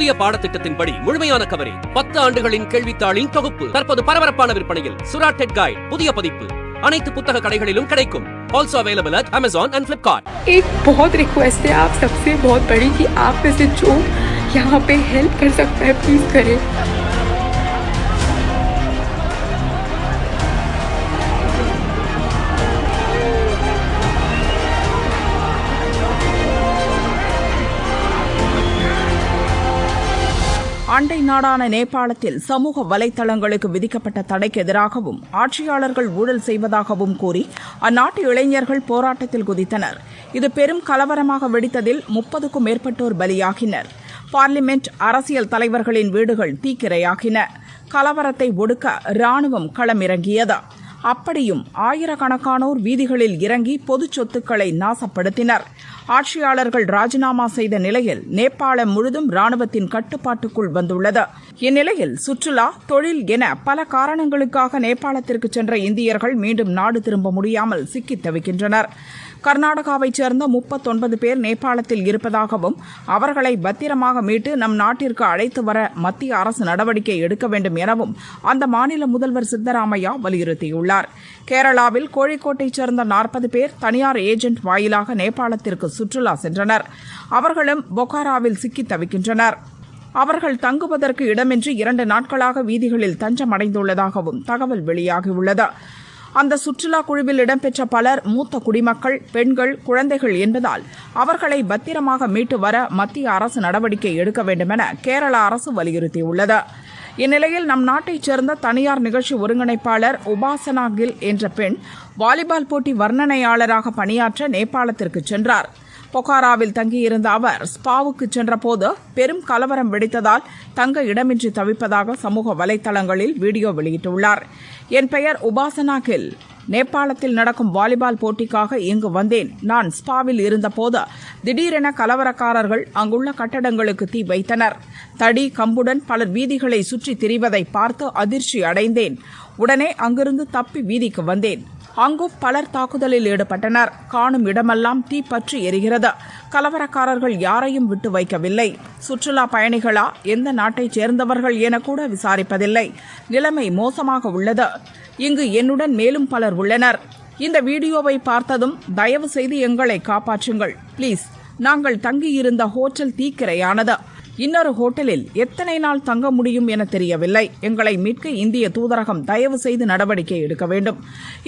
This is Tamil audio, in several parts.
புதிய பாடத்திட்டத்தின்படி முழுமையான கவரேஜ், 10 ஆண்டுகளின் கேள்வித்தாளின் தொகுப்பு தற்போது பரபரப்பான விற்பனையில். சுரா டெட் கைட் புதிய பதிப்பு அனைத்து புத்தக கடைகளிலும் கிடைக்கும். Also available at Amazon and Flipkart. एक बहुत रिक्वेस्ट है आप सबसे बहुत बड़ी कि आप में से जो यहाँ पे हेल्प कर सकता है प्लीज करें. அண்டை நாடான நேபாளத்தில் சமூக வலைதளங்களுக்கு விதிக்கப்பட்ட தடைக்கு எதிராகவும் ஆட்சியாளர்கள் ஊழல் செய்வதாகவும் கூறி அந்நாட்டு இளைஞர்கள் போராட்டத்தில் குதித்தனர். இது பெரும் கலவரமாக வெடித்ததில் 30க்கும் மேற்பட்டோர் பலியாகினர். பார்லிமெண்ட், அரசியல் தலைவர்களின் வீடுகள் தீக்கிரையாகின. கலவரத்தை ஒடுக்க ராணுவம் களமிறங்கியது. அப்படியும் ஆயிரக்கணக்கானோர் வீதிகளில் இறங்கி பொது சொத்துக்களை நாசப்படுத்தினர். ஆட்சியாளர்கள் ராஜினாமா செய்த நிலையில் நேபாளம் முழுதும் ராணுவத்தின் கட்டுப்பாட்டுக்குள் வந்துள்ளது. இந்நிலையில் சுற்றுலா, தொழில் என பல காரணங்களுக்காக நேபாளத்திற்கு சென்ற இந்தியர்கள் மீண்டும் நாடு திரும்ப முடியாமல் சிக்கித் தவிக்கின்றனர். கர்நாடகாவைச் சேர்ந்த 39 பேர் நேபாளத்தில் இருப்பதாகவும் அவர்களை பத்திரமாக மீட்டு நம் நாட்டிற்கு அழைத்து வர மத்திய அரசு நடவடிக்கை எடுக்க வேண்டும் எனவும் அந்த மாநில முதல்வர் சித்தராமையா வலியுறுத்தியுள்ளார். கேரளாவில் கோழிக்கோட்டைச் சேர்ந்த 40 பேர் தனியார் ஏஜென்ட் வாயிலாக நேபாளத்திற்கு சுற்றுலா சென்றனர். அவர்களும் பொக்காராவில் சிக்கித் தவிக்கின்றனர். அவர்கள் தங்குவதற்கு இடமின்றி 2 நாட்களாக வீதிகளில் தஞ்சமடைந்துள்ளதாகவும் தகவல் வெளியாகியுள்ளது. அந்த சுற்றுலா குழுவில் இடம்பெற்ற பலர் மூத்த குடிமக்கள், பெண்கள், குழந்தைகள் என்பதால் அவர்களை பத்திரமாக மீட்டு வர மத்திய அரசு நடவடிக்கை எடுக்க வேண்டுமென கேரள அரசு வலியுறுத்தியுள்ளது. இந்நிலையில் நம் நாட்டைச் சேர்ந்த தனியார் நிகழ்ச்சி ஒருங்கிணைப்பாளர் உபாசனா கில் என்ற பெண் வாலிபால் போட்டி வர்ணனையாளராக பணியாற்ற நேபாளத்திற்கு சென்றார். பொக்காராவில் தங்கியிருந்த அவர் ஸ்பாவுக்கு சென்றபோது பெரும் கலவரம் வெடித்ததால் தங்க இடமின்றி தவிப்பதாக சமூக வலைதளங்களில் வீடியோ வெளியிட்டுள்ளார். என் பெயர் உபாசனா கில். நேபாளத்தில் நடக்கும் வாலிபால் போட்டிக்காக இங்கு வந்தேன். நான் ஸ்பாவில் இருந்தபோது திடீரென கலவரக்காரர்கள் அங்குள்ள கட்டடங்களுக்கு தீ வைத்தனர். தடி, கம்புடன் பலர் வீதிகளை சுற்றி திரிவதை பார்த்து அதிர்ச்சி அடைந்தேன். உடனே அங்கிருந்து தப்பி வீதிக்கு வந்தேன். அங்கும் பலர் தாக்குதலில் ஈடுபட்டனர். காணும் இடமெல்லாம் தீ பற்றி எரிகிறது. கலவரக்காரர்கள் யாரையும் விட்டு வைக்கவில்லை. சுற்றுலா பயணிகளா, எந்த நாட்டைச் சேர்ந்தவர்கள் என கூட விசாரிப்பதில்லை. நிலைமை மோசமாக உள்ளது. இங்கு என்னுடன் மேலும் பலர் உள்ளனர். இந்த வீடியோவை பார்த்ததும் தயவு செய்து எங்களை காப்பாற்றுங்கள் ப்ளீஸ். நாங்கள் தங்கியிருந்த ஹோட்டல் தீக்கிரையானது. இன்னொரு ஹோட்டலில் எத்தனை நாள் தங்க முடியும் என தெரியவில்லை. எங்களை மீட்க இந்திய தூதரகம் தயவு செய்து நடவடிக்கை எடுக்க வேண்டும்.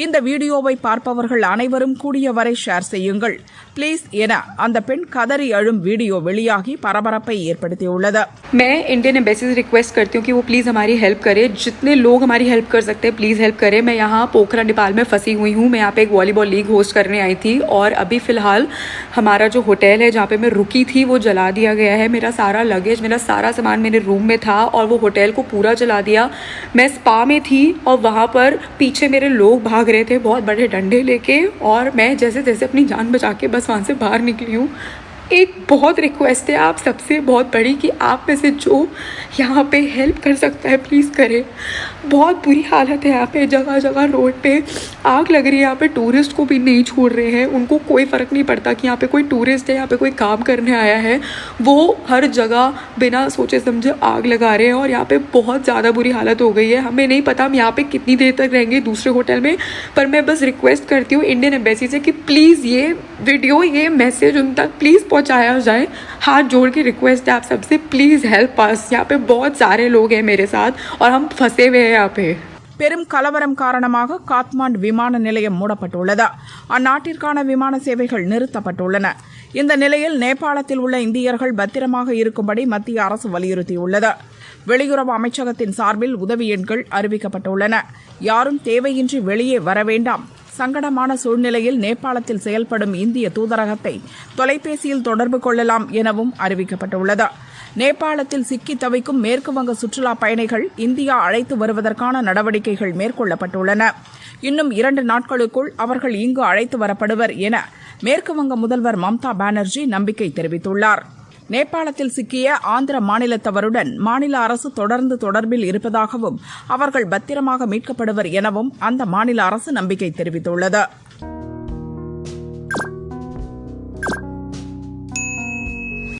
இந்த வீடியோவை பார்ப்பவர்கள் அனைவரும் கூடியவரை ஷேர் செய்யுங்கள் ப்ளீஸ் என அந்த பெண் கதறி அழும் வீடியோ வெளியாகி பரபரப்பை ஏற்படுத்தியுள்ளது. मैं इंडियन एम्बेसी से रिक्वेस्ट करती हूँ कि वो प्लीज़ हमारी हेल्प करे. जितने लोग हमारी हेल्प कर सकते हैं प्लीज़ हेल्प करें. मैं यहाँ पोखरा नेपाल में फंसी हुई हूँ. मैं यहाँ पे एक वॉलीबॉल लीग होस्ट करने आई थी और अभी फ़िलहाल हमारा जो होटल है जहाँ पे मैं रुकी थी वो जला दिया गया है. मेरा सारा लगेज, मेरा सारा सामान मेरे रूम में था और वो होटल को पूरा जला दिया. मैं स्पा में थी और वहाँ पर पीछे मेरे लोग भाग रहे थे बहुत बड़े डंडे लेके और मैं जैसे जैसे अपनी जान बचा के बस वहाँ से बाहर निकली हूँ. एक बहुत रिक्वेस्ट है आप सबसे बहुत बड़ी कि आप में से जो यहाँ पे हेल्प कर सकता है प्लीज़ करें. बहुत बुरी हालत है यहाँ पे. जगह जगह रोड पे आग लग रही है. यहाँ पे टूरिस्ट को भी नहीं छोड़ रहे हैं. उनको कोई फ़र्क नहीं पड़ता कि यहाँ पे कोई टूरिस्ट है, यहाँ पे कोई काम करने आया है. वो हर जगह बिना सोचे समझे आग लगा रहे हैं और यहाँ पे बहुत ज़्यादा बुरी हालत हो गई है. हमें नहीं पता हम यहाँ पे कितनी देर तक रहेंगे दूसरे होटल में, पर मैं बस रिक्वेस्ट करती हूँ इंडियन एम्बेसी से कि प्लीज़ ये वीडियो, ये मैसेज उन तक प्लीज़ पहुँचाया जाए. हाथ जोड़ के रिक्वेस्ट है आप सबसे, प्लीज़ हेल्प अस. यहाँ पे बहुत सारे लोग हैं मेरे साथ और हम फंसे हुए हैं यहाँ पे. பெரும் கலவரம் காரணமாக காத்மாண்டு விமான நிலையம் மூடப்பட்டுள்ளது. அந்நாட்டிற்கான விமான சேவைகள் நிறுத்தப்பட்டுள்ளன. இந்த நிலையில் நேபாளத்தில் உள்ள இந்தியர்கள் பத்திரமாக இருக்கும்படி மத்திய அரசு வலியுறுத்தியுள்ளது. வெளியுறவு அமைச்சகத்தின் சார்பில் உதவி எண்கள் அறிவிக்கப்பட்டுள்ளன. யாரும் தேவையின்றி வெளியே வர வேண்டாம். சங்கடமான சூழ்நிலையில் நேபாளத்தில் செயல்படும் இந்திய தூதரகத்தை தொலைபேசியில் தொடர்பு கொள்ளலாம் எனவும் அறிவிக்கப்பட்டுள்ளது. நேபாளத்தில் சிக்கி தவிக்கும் மேற்குவங்க சுற்றுலா பயணிகள் இந்தியா அழைத்து வருவதற்கான நடவடிக்கைகள் மேற்கொள்ளப்பட்டுள்ளன. இன்னும் 2 நாட்களுக்குள் அவர்கள் இங்கு அழைத்து வரப்படுவர் என மேற்குவங்க முதல்வர் மம்தா பானர்ஜி நம்பிக்கை தெரிவித்துள்ளார். நேபாளத்தில் சிக்கிய ஆந்திர மாநிலத்தவருடன் மாநில அரசு தொடர்ந்து தொடர்பில் இருப்பதாகவும் அவர்கள் பத்திரமாக மீட்கப்படுவர் எனவும் அந்த மாநில அரசு நம்பிக்கை தெரிவித்துள்ளது.